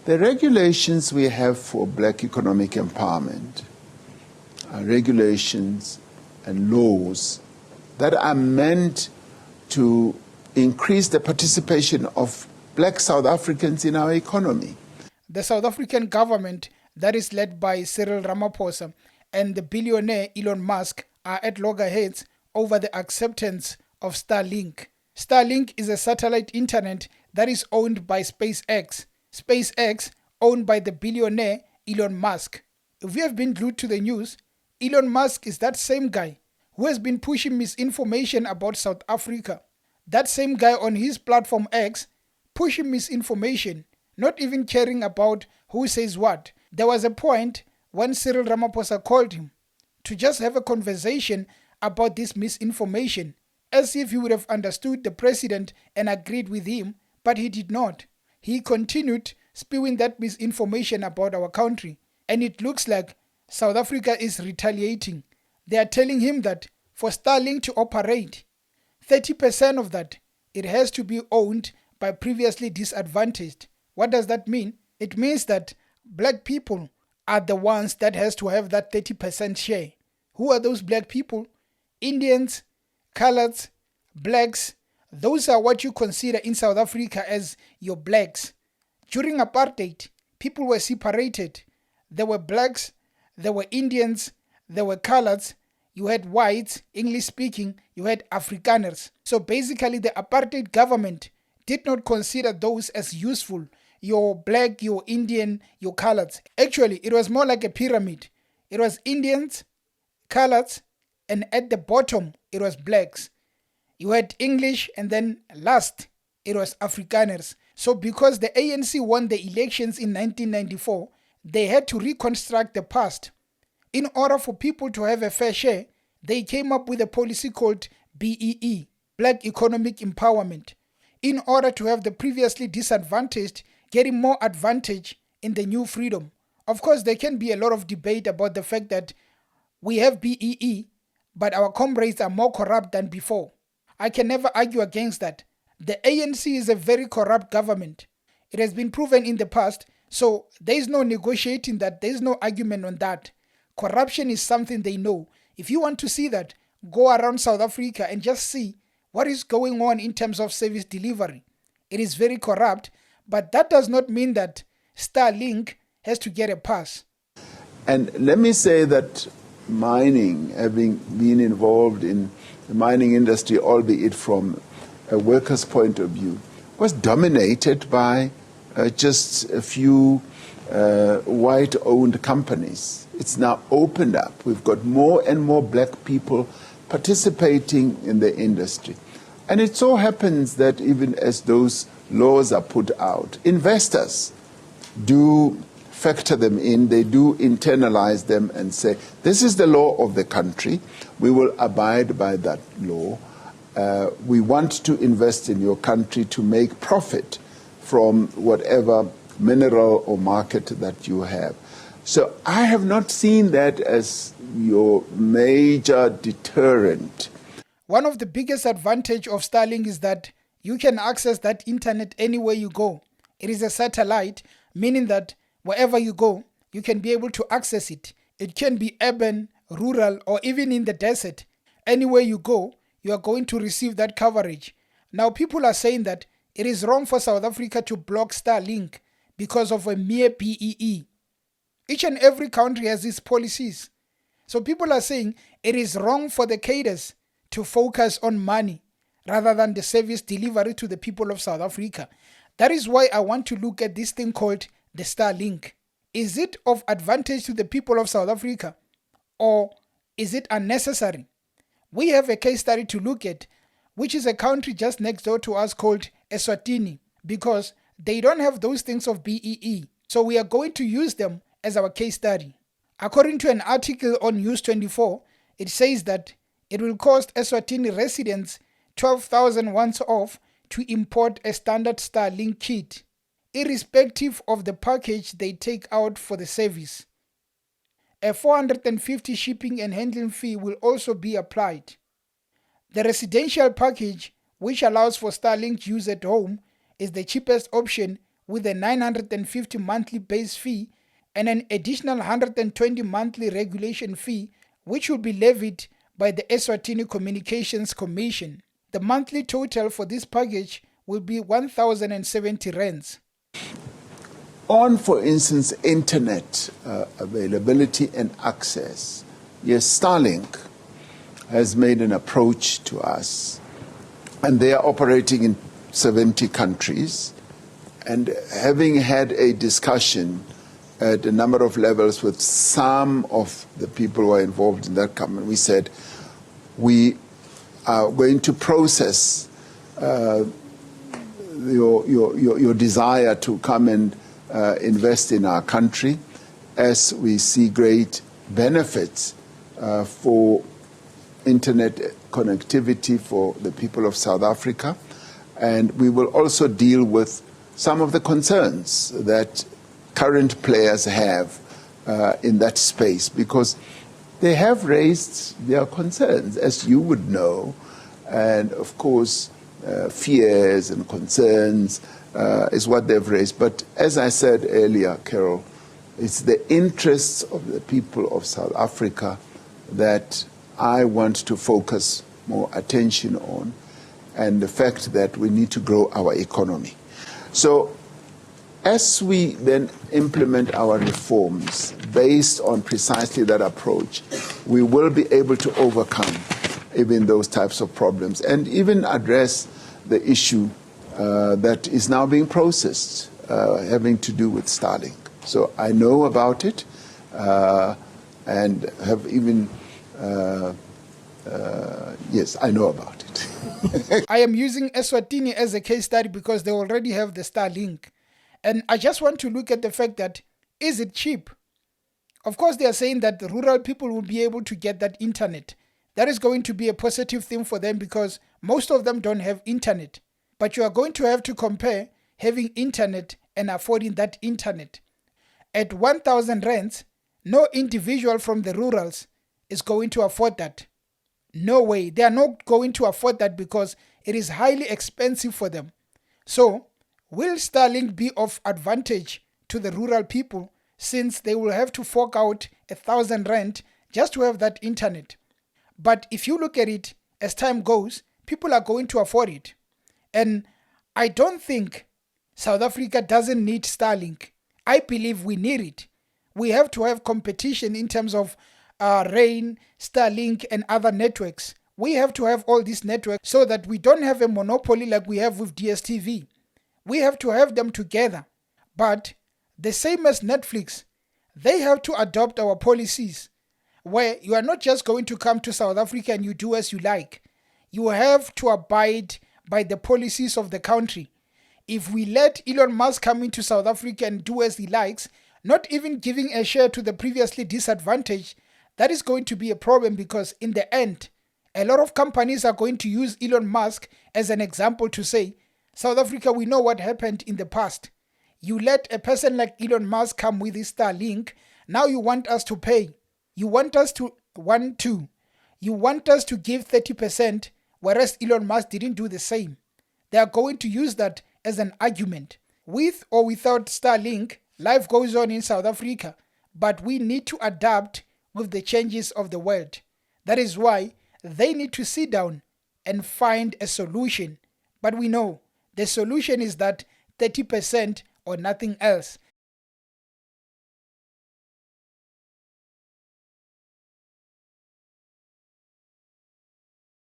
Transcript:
The regulations we have for black economic empowerment are regulations and laws that are meant to increase the participation of black South Africans in our economy. The South African government that is led by Cyril Ramaphosa and the billionaire Elon Musk are at loggerheads over the acceptance of Starlink. Starlink is a satellite internet that is owned by SpaceX. SpaceX owned by the billionaire Elon Musk. If you have been glued to the news, Elon Musk is that same guy who has been pushing misinformation about South Africa. That same guy on his platform X pushing misinformation, not even caring about who says what. There was a point when Cyril Ramaphosa called him to just have a conversation about this misinformation, as if he would have understood the president and agreed with him, but he did not. He continued spewing that misinformation about our country, and it looks like South Africa is retaliating. They are telling him that for Starlink to operate, 30% of that, it has to be owned by previously disadvantaged. What does that mean? It means that black people are the ones that has to have that 30% share. Who are those black people? Indians, coloreds, blacks. Those are what you consider in South Africa as your blacks. During apartheid, people were separated. There were blacks, there were Indians, there were coloreds, you had whites, English speaking, you had Afrikaners. So basically the apartheid government did not consider those as useful. Your black, your Indian, your coloreds. Actually, it was more like a pyramid. It was Indians, coloreds, and at the bottom, it was blacks. You had English, and then last, it was Afrikaners. So because the ANC won the elections in 1994, they had to reconstruct the past. In order for people to have a fair share, they came up with a policy called BEE, Black Economic Empowerment, in order to have the previously disadvantaged getting more advantage in the new freedom. Of course, there can be a lot of debate about the fact that we have BEE, but our comrades are more corrupt than before. I can never argue against that. The ANC is a very corrupt government. It has been proven in the past, so there is no negotiating that, there is no argument on that. Corruption is something they know. If you want to see that, go around South Africa and just see what is going on in terms of service delivery. It is very corrupt, but that does not mean that Starlink has to get a pass. And let me say that mining, having been involved in the mining industry, albeit from a worker's point of view, was dominated by just a few white-owned companies. It's now opened up. We've got more and more black people participating in the industry. And it so happens that even as those laws are put out, investors do factor them in, they do internalize them and say, this is the law of the country, we will abide by that law. We want to invest in your country to make profit from whatever mineral or market that you have. So I have not seen that as your major deterrent. One of the biggest advantage of Starlink is that you can access that internet anywhere you go. It is a satellite, meaning that wherever you go, you can be able to access it. It can be urban, rural, or even in the desert. Anywhere you go, you are going to receive that coverage. Now, people are saying that it is wrong for South Africa to block Starlink because of a mere BEE. Each and every country has its policies. So people are saying it is wrong for the cadres to focus on money rather than the service delivery to the people of South Africa. That is why I want to look at this thing called the Starlink. Is it of advantage to the people of South Africa, or is it unnecessary? We have a case study to look at, which is a country just next door to us called Eswatini, because they don't have those things of BEE. So we are going to use them as our case study. According to an article on News 24, it says that it will cost Eswatini residents 12,000 once off to import a standard Starlink kit, irrespective of the package they take out for the service. A 450 shipping and handling fee will also be applied. The residential package, which allows for Starlink use at home, is the cheapest option with a 950 monthly base fee and an additional 120 monthly regulation fee, which will be levied by the Eswatini Communications Commission. The monthly total for this package will be 1,070 rands. On, for instance, internet availability and access, yes, Starlink has made an approach to us, and they are operating in 70 countries. And having had a discussion at a number of levels with some of the people who are involved in that company, we said we are going to process your desire to come and invest in our country, as we see great benefits for internet connectivity for the people of South Africa. And we will also deal with some of the concerns that current players have in that space, because they have raised their concerns, as you would know, and of course fears and concerns is what they've raised. But as I said earlier, Carol, it's the interests of the people of South Africa that I want to focus more attention on, and the fact that we need to grow our economy. So as we then implement our reforms based on precisely that approach, we will be able to overcome even those types of problems and even address the issue that is now being processed having to do with Starlink. So I know about it and have even, yes, I know about it. I am using Eswatini as a case study because they already have the Starlink. And I just want to look at the fact that, is it cheap? Of course, they are saying that the rural people will be able to get that internet. That is going to be a positive thing for them because most of them don't have internet. But you are going to have to compare having internet and affording that internet. At 1,000 rands, no individual from the rurals is going to afford that. No way. They are not going to afford that because it is highly expensive for them. So, will Starlink be of advantage to the rural people since they will have to fork out 1,000 rand just to have that internet? But if you look at it, as time goes, people are going to afford it. And I don't think South Africa doesn't need Starlink. I believe we need it. We have to have competition in terms of Rain, Starlink, and other networks. We have to have all these networks so that we don't have a monopoly like we have with DSTV. We have to have them together. But the same as Netflix, they have to adopt our policies where you are not just going to come to South Africa and you do as you like. You have to abide by the policies of the country. If we let Elon Musk come into South Africa and do as he likes, not even giving a share to the previously disadvantaged, that is going to be a problem because in the end, a lot of companies are going to use Elon Musk as an example to say, South Africa, we know what happened in the past. You let a person like Elon Musk come with his Starlink. Now you want us to pay. You want us to You want us to give 30%, whereas Elon Musk didn't do the same. They are going to use that as an argument. With or without Starlink, life goes on in South Africa, but we need to adapt with the changes of the world. That is why they need to sit down and find a solution. But we know the solution is that 30% or nothing else.